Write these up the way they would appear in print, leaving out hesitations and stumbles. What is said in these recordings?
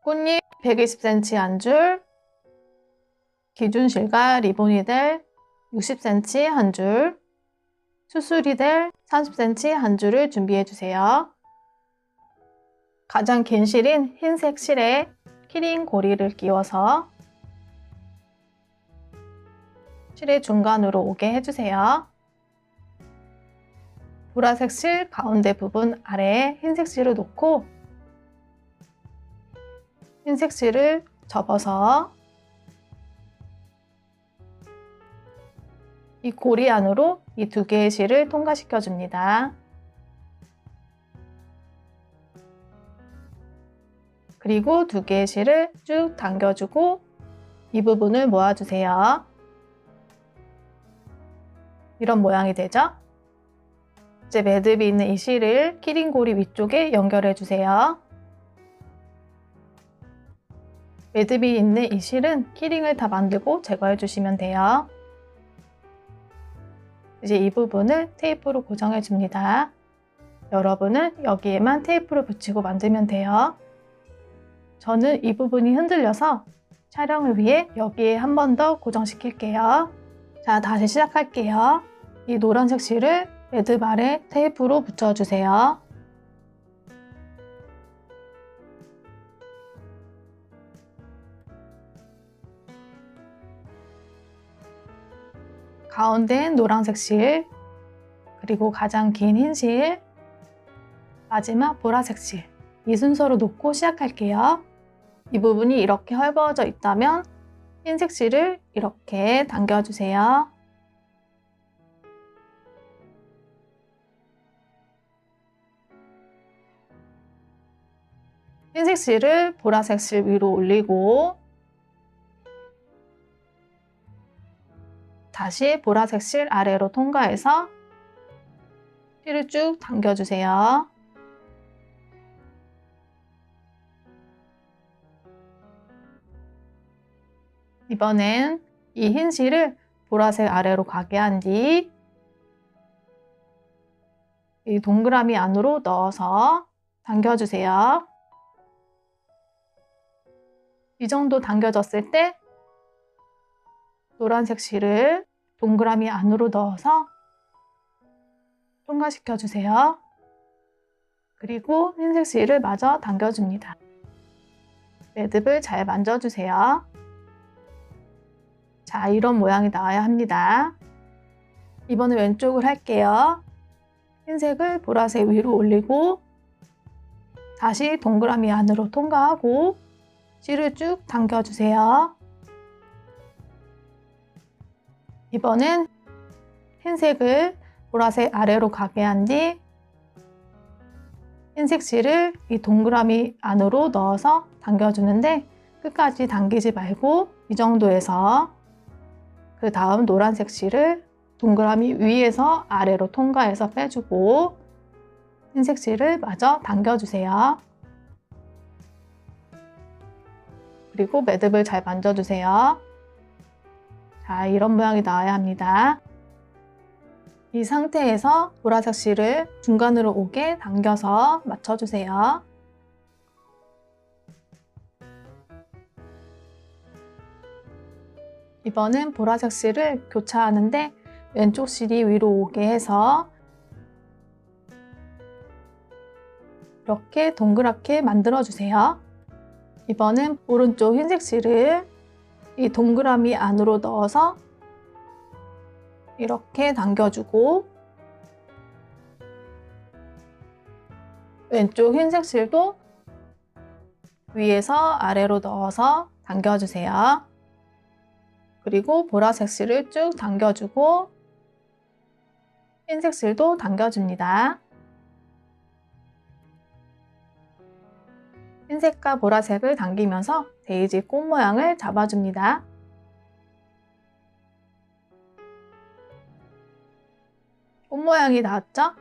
꽃잎 120cm 한 줄, 기준 실과 리본이 될 60cm 한 줄, 수술이 될 30cm 한 줄을 준비해 주세요. 가장 긴 실인 흰색 실에 키링 고리를 끼워서 실의 중간으로 오게 해주세요. 보라색 실 가운데 부분 아래에 흰색 실을 놓고 흰색 실을 접어서 이 고리 안으로 이 두 개의 실을 통과시켜 줍니다. 그리고 두 개의 실을 쭉 당겨주고 이 부분을 모아주세요. 이런 모양이 되죠? 이제 매듭이 있는 이 실을 키링고리 위쪽에 연결해 주세요. 매듭이 있는 이 실은 키링을 다 만들고 제거해 주시면 돼요. 이제 이 부분을 테이프로 고정해 줍니다. 여러분은 여기에만 테이프를 붙이고 만들면 돼요. 저는 이 부분이 흔들려서 촬영을 위해 여기에 한 번 더 고정시킬게요. 자, 다시 시작할게요. 이 노란색 실을 매듭 아래 테이프로 붙여주세요. 가운데엔 노란색 실, 그리고 가장 긴 흰 실, 마지막 보라색 실, 이 순서로 놓고 시작할게요. 이 부분이 이렇게 헐거워져 있다면 흰색 실을 이렇게 당겨주세요. 흰색 실을 보라색 실 위로 올리고 다시 보라색 실 아래로 통과해서 실을 쭉 당겨주세요. 이번엔 이 흰 실을 보라색 아래로 가게 한 뒤 이 동그라미 안으로 넣어서 당겨주세요. 이 정도 당겨졌을 때 노란색 실을 동그라미 안으로 넣어서 통과시켜 주세요. 그리고 흰색 실을 마저 당겨줍니다. 매듭을 잘 만져주세요. 자, 이런 모양이 나와야 합니다. 이번에 왼쪽을 할게요. 흰색을 보라색 위로 올리고 다시 동그라미 안으로 통과하고 실을 쭉 당겨주세요. 이번엔 흰색을 보라색 아래로 가게 한 뒤 흰색 실을 이 동그라미 안으로 넣어서 당겨주는데 끝까지 당기지 말고 이 정도에서 그 다음 노란색 실을 동그라미 위에서 아래로 통과해서 빼주고 흰색 실을 마저 당겨주세요. 그리고 매듭을 잘 만져주세요. 자, 이런 모양이 나와야 합니다. 이 상태에서 보라색 실을 중간으로 오게 당겨서 맞춰주세요. 이번엔 보라색 실을 교차하는데 왼쪽 실이 위로 오게 해서 이렇게 동그랗게 만들어주세요. 이번엔 오른쪽 흰색 실을 이 동그라미 안으로 넣어서 이렇게 당겨주고 왼쪽 흰색 실도 위에서 아래로 넣어서 당겨주세요. 그리고 보라색 실을 쭉 당겨주고 흰색 실도 당겨줍니다. 흰색과 보라색을 당기면서 데이지 꽃 모양을 잡아줍니다. 꽃 모양이 나왔죠?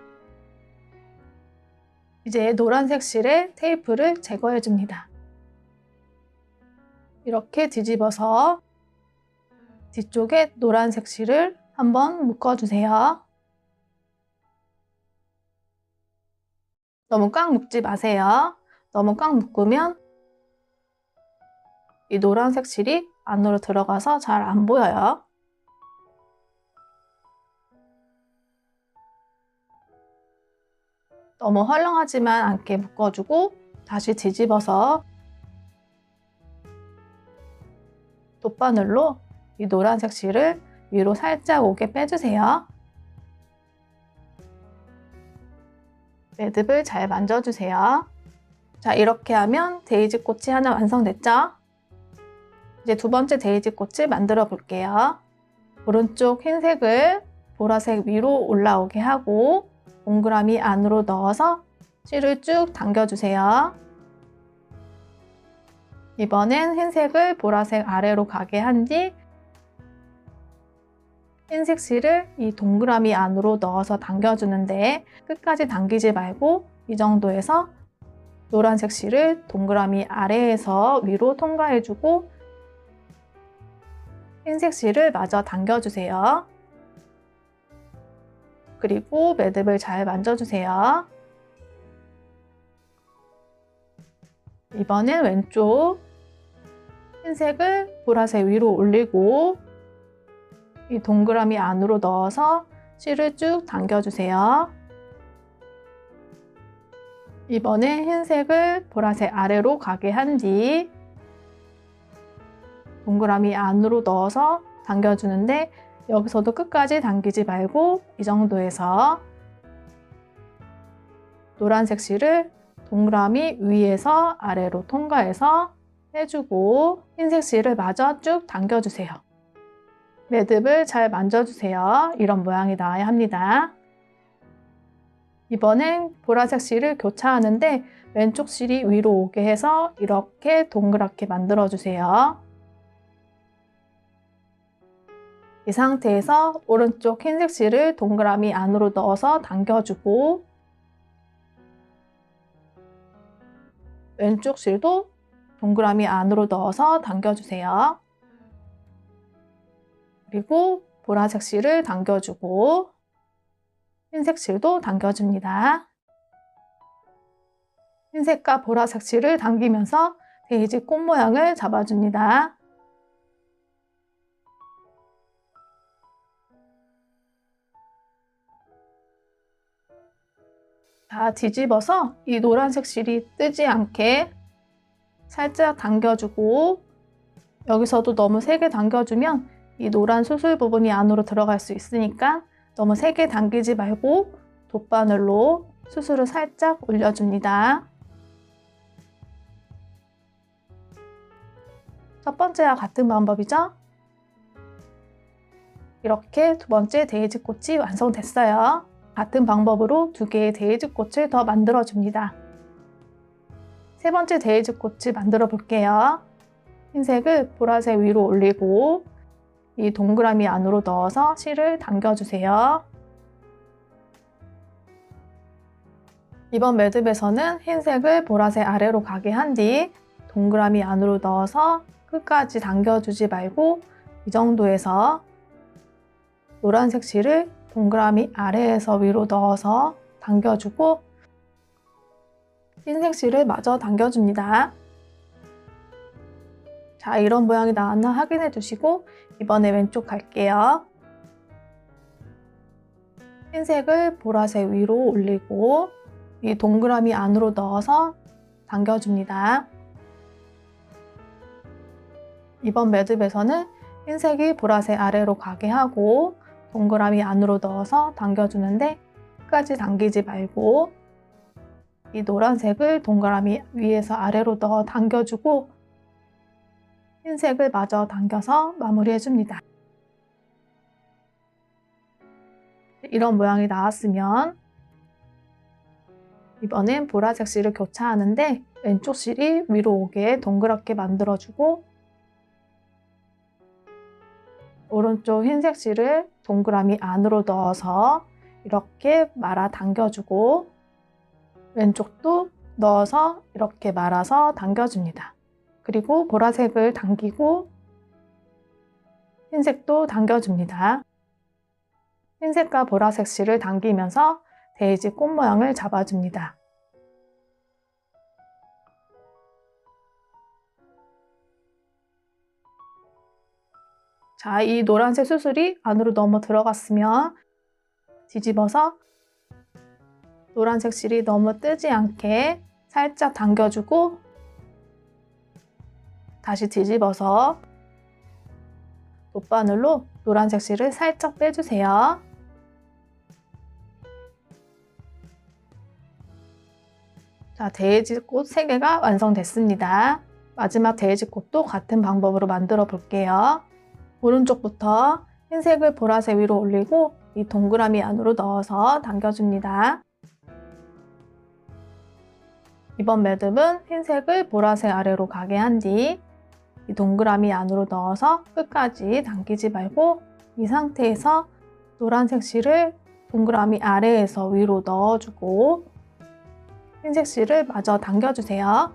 이제 노란색 실에 테이프를 제거해 줍니다. 이렇게 뒤집어서 뒤쪽에 노란색 실을 한번 묶어주세요. 너무 꽉 묶지 마세요. 너무 꽉 묶으면 이 노란색 실이 안으로 들어가서 잘 안 보여요. 너무 헐렁하지만 않게 묶어주고 다시 뒤집어서 돗바늘로 이 노란색 실을 위로 살짝 오게 빼주세요. 매듭을 잘 만져주세요. 자, 이렇게 하면 데이지 꽃이 하나 완성됐죠? 이제 두 번째 데이지 꽃을 만들어 볼게요. 오른쪽 흰색을 보라색 위로 올라오게 하고 동그라미 안으로 넣어서 실을 쭉 당겨주세요. 이번엔 흰색을 보라색 아래로 가게 한 뒤 흰색 실을 이 동그라미 안으로 넣어서 당겨주는데 끝까지 당기지 말고 이 정도에서 노란색 실을 동그라미 아래에서 위로 통과해주고 흰색 실을 마저 당겨주세요. 그리고 매듭을 잘 만져주세요. 이번엔 왼쪽 흰색을 보라색 위로 올리고 이 동그라미 안으로 넣어서 실을 쭉 당겨주세요. 이번에 흰색을 보라색 아래로 가게 한 뒤 동그라미 안으로 넣어서 당겨주는데 여기서도 끝까지 당기지 말고 이 정도에서 노란색 실을 동그라미 위에서 아래로 통과해서 해주고 흰색 실을 마저 쭉 당겨주세요. 매듭을 잘 만져주세요. 이런 모양이 나와야 합니다. 이번엔 보라색 실을 교차하는데 왼쪽 실이 위로 오게 해서 이렇게 동그랗게 만들어주세요. 이 상태에서 오른쪽 흰색 실을 동그라미 안으로 넣어서 당겨주고 왼쪽 실도 동그라미 안으로 넣어서 당겨주세요. 그리고 보라색 실을 당겨주고 흰색 실도 당겨줍니다. 흰색과 보라색 실을 당기면서 데이지 꽃 모양을 잡아줍니다. 자, 뒤집어서 이 노란색 실이 뜨지 않게 살짝 당겨주고 여기서도 너무 세게 당겨주면 이 노란 수술 부분이 안으로 들어갈 수 있으니까 너무 세게 당기지 말고 돗바늘로 수술을 살짝 올려줍니다. 첫 번째와 같은 방법이죠? 이렇게 두 번째 데이지 꽃이 완성됐어요. 같은 방법으로 두 개의 데이지 꽃을 더 만들어줍니다. 세 번째 데이지 꽃을 만들어 볼게요. 흰색을 보라색 위로 올리고 이 동그라미 안으로 넣어서 실을 당겨주세요. 이번 매듭에서는 흰색을 보라색 아래로 가게 한 뒤 동그라미 안으로 넣어서 끝까지 당겨주지 말고 이 정도에서 노란색 실을 동그라미 아래에서 위로 넣어서 당겨주고 흰색 실을 마저 당겨줍니다. 자, 이런 모양이 나왔나 확인해 주시고 이번에 왼쪽 갈게요. 흰색을 보라색 위로 올리고 이 동그라미 안으로 넣어서 당겨줍니다. 이번 매듭에서는 흰색이 보라색 아래로 가게 하고 동그라미 안으로 넣어서 당겨주는데 끝까지 당기지 말고 이 노란색을 동그라미 위에서 아래로 넣어 당겨주고 흰색을 마저 당겨서 마무리해줍니다. 이런 모양이 나왔으면 이번엔 보라색 실을 교차하는데 왼쪽 실이 위로 오게 동그랗게 만들어주고 오른쪽 흰색 실을 동그라미 안으로 넣어서 이렇게 말아 당겨주고 왼쪽도 넣어서 이렇게 말아서 당겨줍니다. 그리고 보라색을 당기고 흰색도 당겨줍니다. 흰색과 보라색 실을 당기면서 데이지 꽃 모양을 잡아줍니다. 자, 이 노란색 수술이 안으로 넘어 들어갔으면 뒤집어서 노란색 실이 너무 뜨지 않게 살짝 당겨주고 다시 뒤집어서 돗바늘로 노란색 실을 살짝 빼주세요. 자, 데이지꽃 3개가 완성됐습니다. 마지막 데이지꽃도 같은 방법으로 만들어 볼게요. 오른쪽부터 흰색을 보라색 위로 올리고 이 동그라미 안으로 넣어서 당겨줍니다. 이번 매듭은 흰색을 보라색 아래로 가게 한 뒤 이 동그라미 안으로 넣어서 끝까지 당기지 말고 이 상태에서 노란색 실을 동그라미 아래에서 위로 넣어주고 흰색 실을 마저 당겨주세요.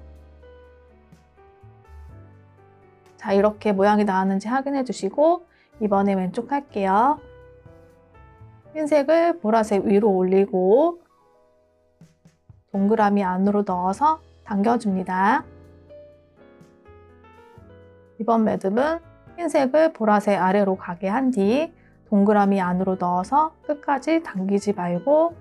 자, 이렇게 모양이 나왔는지 확인해 주시고 이번에 왼쪽 할게요. 흰색을 보라색 위로 올리고 동그라미 안으로 넣어서 당겨줍니다. 이번 매듭은 흰색을 보라색 아래로 가게 한 뒤 동그라미 안으로 넣어서 끝까지 당기지 말고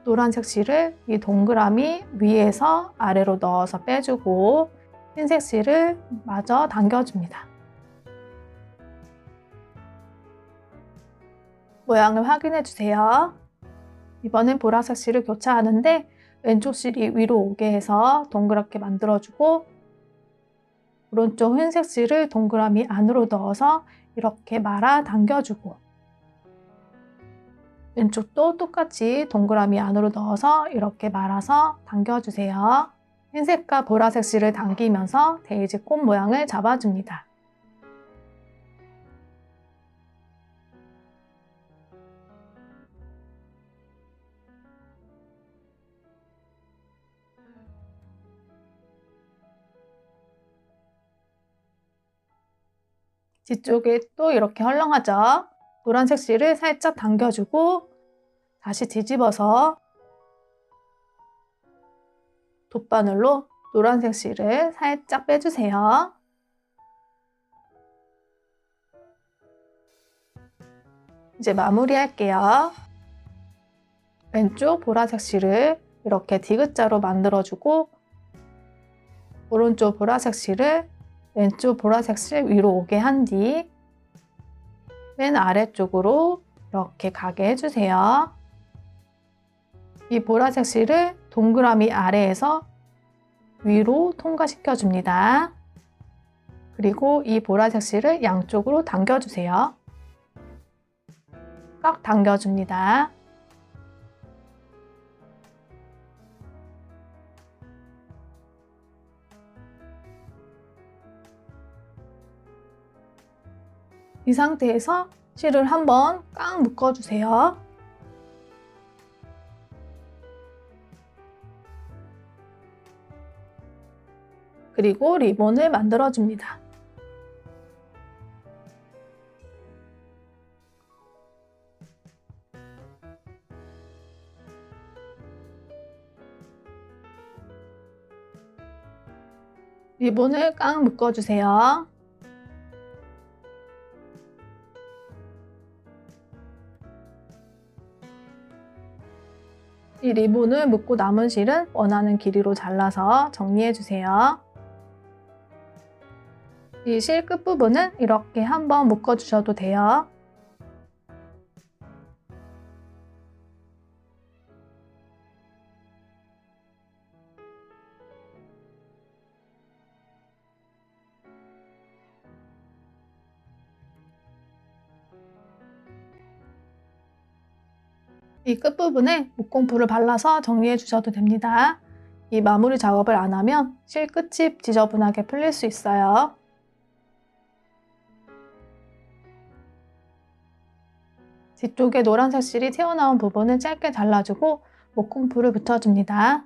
노란색 실을 이 동그라미 위에서 아래로 넣어서 빼주고 흰색 실을 마저 당겨줍니다. 모양을 확인해 주세요. 이번엔 보라색 실을 교차하는데 왼쪽 실이 위로 오게 해서 동그랗게 만들어주고 오른쪽 흰색 실을 동그라미 안으로 넣어서 이렇게 말아 당겨주고 왼쪽도 똑같이 동그라미 안으로 넣어서 이렇게 말아서 당겨주세요. 흰색과 보라색 실을 당기면서 데이지 꽃 모양을 잡아줍니다. 뒤쪽에 또 이렇게 헐렁하죠? 노란색 실을 살짝 당겨주고 다시 뒤집어서 돗바늘로 노란색 실을 살짝 빼주세요. 이제 마무리 할게요. 왼쪽 보라색 실을 이렇게 디귿자로 만들어주고 오른쪽 보라색 실을 왼쪽 보라색 실 위로 오게 한 뒤 맨 아래쪽으로 이렇게 가게 해주세요. 이 보라색 실을 동그라미 아래에서 위로 통과시켜 줍니다. 그리고 이 보라색 실을 양쪽으로 당겨주세요. 꽉 당겨줍니다. 이 상태에서 실을 한번 꽉 묶어주세요. 그리고 리본을 만들어줍니다. 리본을 꽉 묶어주세요. 이 리본을 묶고 남은 실은 원하는 길이로 잘라서 정리해주세요. 이 실 끝부분은 이렇게 한번 묶어주셔도 돼요. 이 끝부분에 목공풀을 발라서 정리해 주셔도 됩니다. 이 마무리 작업을 안 하면 실 끝이 지저분하게 풀릴 수 있어요. 뒤쪽에 노란색 실이 튀어나온 부분은 짧게 잘라주고 목공풀을 붙여줍니다.